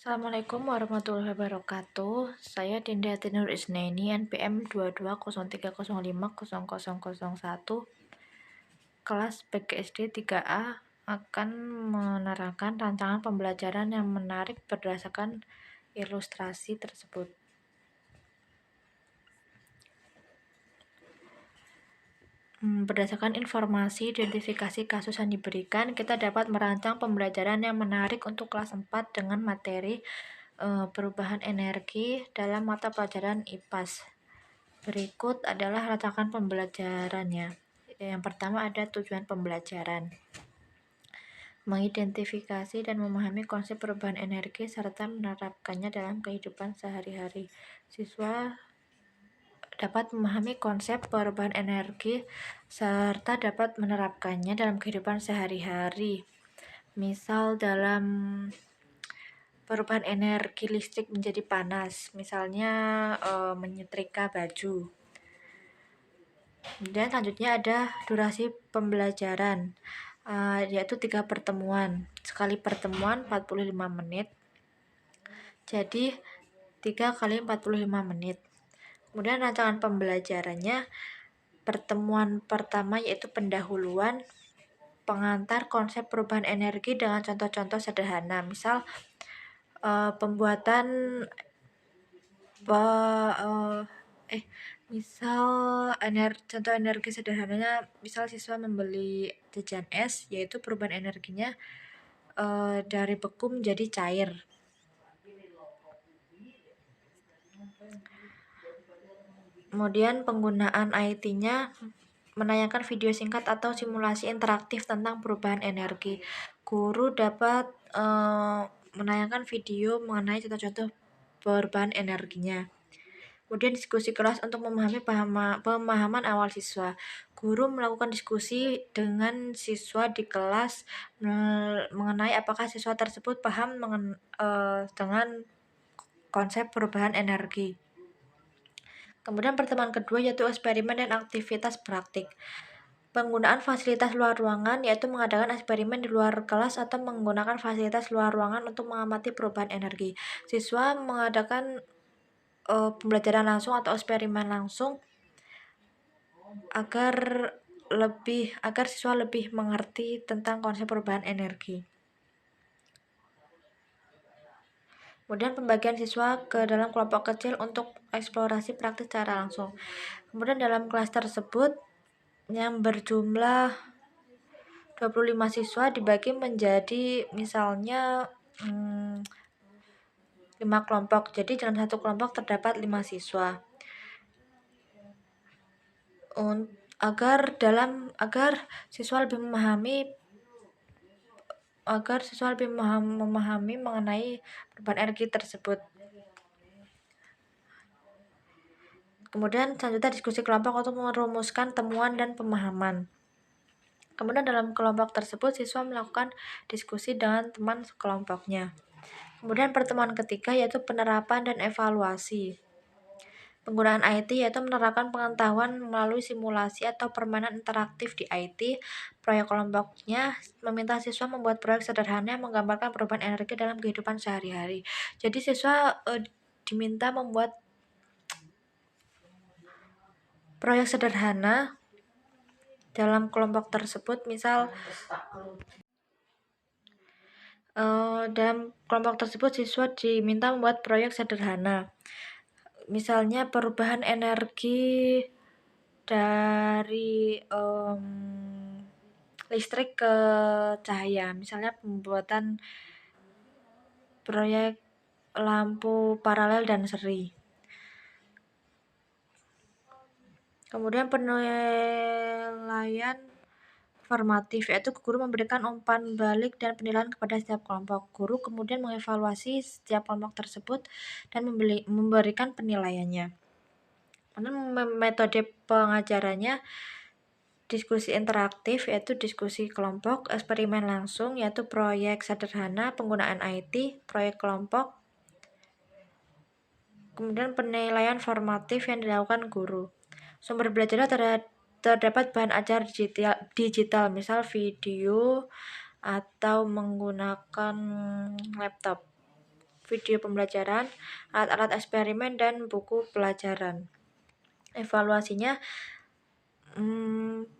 Assalamualaikum warahmatullahi wabarakatuh. Saya Dinda Tinur Isnaini, NPM 2203050001, kelas PGSD 3A, akan menerangkan rancangan pembelajaran yang menarik berdasarkan ilustrasi tersebut. Berdasarkan informasi identifikasi kasus yang diberikan, kita dapat merancang pembelajaran yang menarik untuk kelas 4 dengan materi perubahan energi dalam mata pelajaran IPAS. Berikut adalah rancangan pembelajarannya. Yang pertama ada tujuan pembelajaran. Mengidentifikasi dan memahami konsep perubahan energi serta menerapkannya dalam kehidupan sehari-hari. Siswa dapat memahami konsep perubahan energi serta dapat menerapkannya dalam kehidupan sehari-hari. Misal dalam perubahan energi listrik menjadi panas, misalnya menyetrika baju. Dan selanjutnya ada durasi pembelajaran, yaitu 3 pertemuan. Sekali pertemuan 45 menit. Jadi 3 kali 45 menit. Kemudian rancangan pembelajarannya, pertemuan pertama yaitu pendahuluan, pengantar konsep perubahan energi dengan contoh-contoh sederhana. Misal pembuatan contoh energi sederhananya, misal siswa membeli jajan es, yaitu perubahan energinya dari beku menjadi cair. Kemudian penggunaan IT-nya, menayangkan video singkat atau simulasi interaktif tentang perubahan energi. Guru dapat menayangkan video mengenai contoh-contoh perubahan energinya. Kemudian diskusi kelas untuk memahami pemahaman awal siswa. Guru melakukan diskusi dengan siswa di kelas mengenai apakah siswa tersebut paham dengan konsep perubahan energi. Kemudian pertemuan kedua yaitu eksperimen dan aktivitas praktik. Penggunaan fasilitas luar ruangan, yaitu mengadakan eksperimen di luar kelas atau menggunakan fasilitas luar ruangan untuk mengamati perubahan energi. Siswa mengadakan pembelajaran langsung atau eksperimen langsung agar siswa lebih mengerti tentang konsep perubahan energi. Kemudian pembagian siswa ke dalam kelompok kecil untuk eksplorasi praktis secara langsung. Kemudian dalam kelas tersebut yang berjumlah 25 siswa dibagi menjadi misalnya 5 kelompok. Jadi dalam satu kelompok terdapat 5 siswa. Agar siswa lebih memahami mengenai perubahan energi tersebut. Kemudian selanjutnya diskusi kelompok untuk merumuskan temuan dan pemahaman. Kemudian dalam kelompok tersebut siswa melakukan diskusi dengan teman sekelompoknya. Kemudian pertemuan ketiga yaitu penerapan dan evaluasi. Penggunaan IT yaitu menerapkan pengetahuan melalui simulasi atau permainan interaktif di IT. Proyek kelompoknya meminta siswa membuat proyek sederhana yang menggambarkan perubahan energi dalam kehidupan sehari-hari. Jadi siswa diminta membuat proyek sederhana dalam kelompok tersebut. Misal dalam kelompok tersebut siswa diminta membuat proyek sederhana. Misalnya perubahan energi dari listrik ke cahaya. Misalnya pembuatan proyek lampu paralel dan seri. Kemudian penilaian formatif, yaitu guru memberikan umpan balik dan penilaian kepada setiap kelompok. Guru kemudian mengevaluasi setiap kelompok tersebut dan memberikan penilaiannya. Kemudian metode pengajarannya diskusi interaktif, yaitu diskusi kelompok, eksperimen langsung, yaitu proyek sederhana, penggunaan IT, proyek kelompok. Kemudian penilaian formatif yang dilakukan guru. Sumber belajarnya terdapat bahan ajar digital, misal video atau menggunakan laptop. video pembelajaran, alat-alat eksperimen, dan buku pelajaran. Evaluasinya,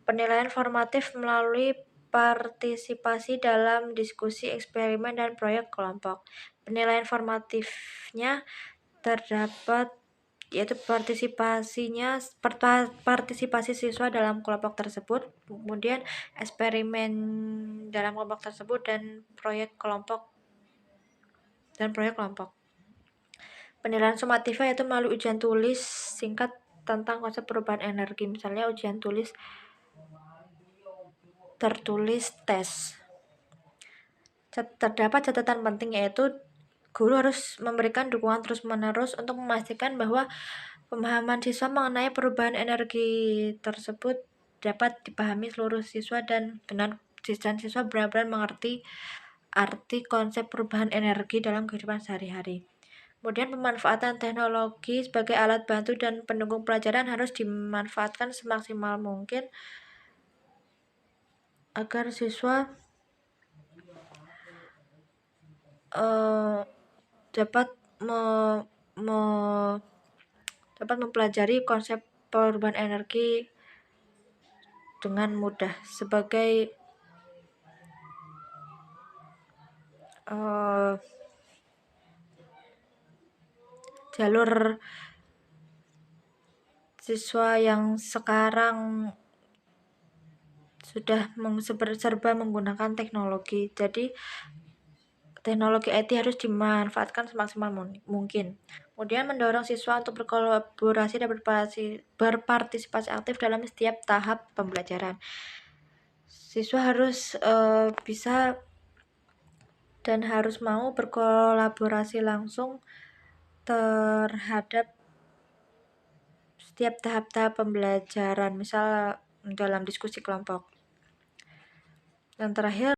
penilaian formatif melalui partisipasi dalam diskusi, eksperimen, dan proyek kelompok. Penilaian formatifnya terdapat yaitu partisipasi siswa dalam kelompok tersebut, kemudian eksperimen dalam kelompok tersebut, dan proyek kelompok. Penilaian sumatifnya yaitu melalui ujian tulis singkat tentang konsep perubahan energi, misalnya ujian tulis tertulis tes. Terdapat catatan penting, yaitu guru harus memberikan dukungan terus-menerus untuk memastikan bahwa pemahaman siswa mengenai perubahan energi tersebut dapat dipahami seluruh siswa dan siswa benar-benar mengerti arti konsep perubahan energi dalam kehidupan sehari-hari. Kemudian pemanfaatan teknologi sebagai alat bantu dan pendukung pelajaran harus dimanfaatkan semaksimal mungkin agar siswa dapat mempelajari konsep perubahan energi dengan mudah sebagai jalur siswa yang sekarang sudah serba menggunakan teknologi. Jadi teknologi IT harus dimanfaatkan semaksimal mungkin. Kemudian mendorong siswa untuk berkolaborasi dan berpartisipasi aktif dalam setiap tahap pembelajaran. Siswa harus bisa dan harus mau berkolaborasi langsung terhadap setiap tahap-tahap pembelajaran, misal dalam diskusi kelompok. Yang terakhir,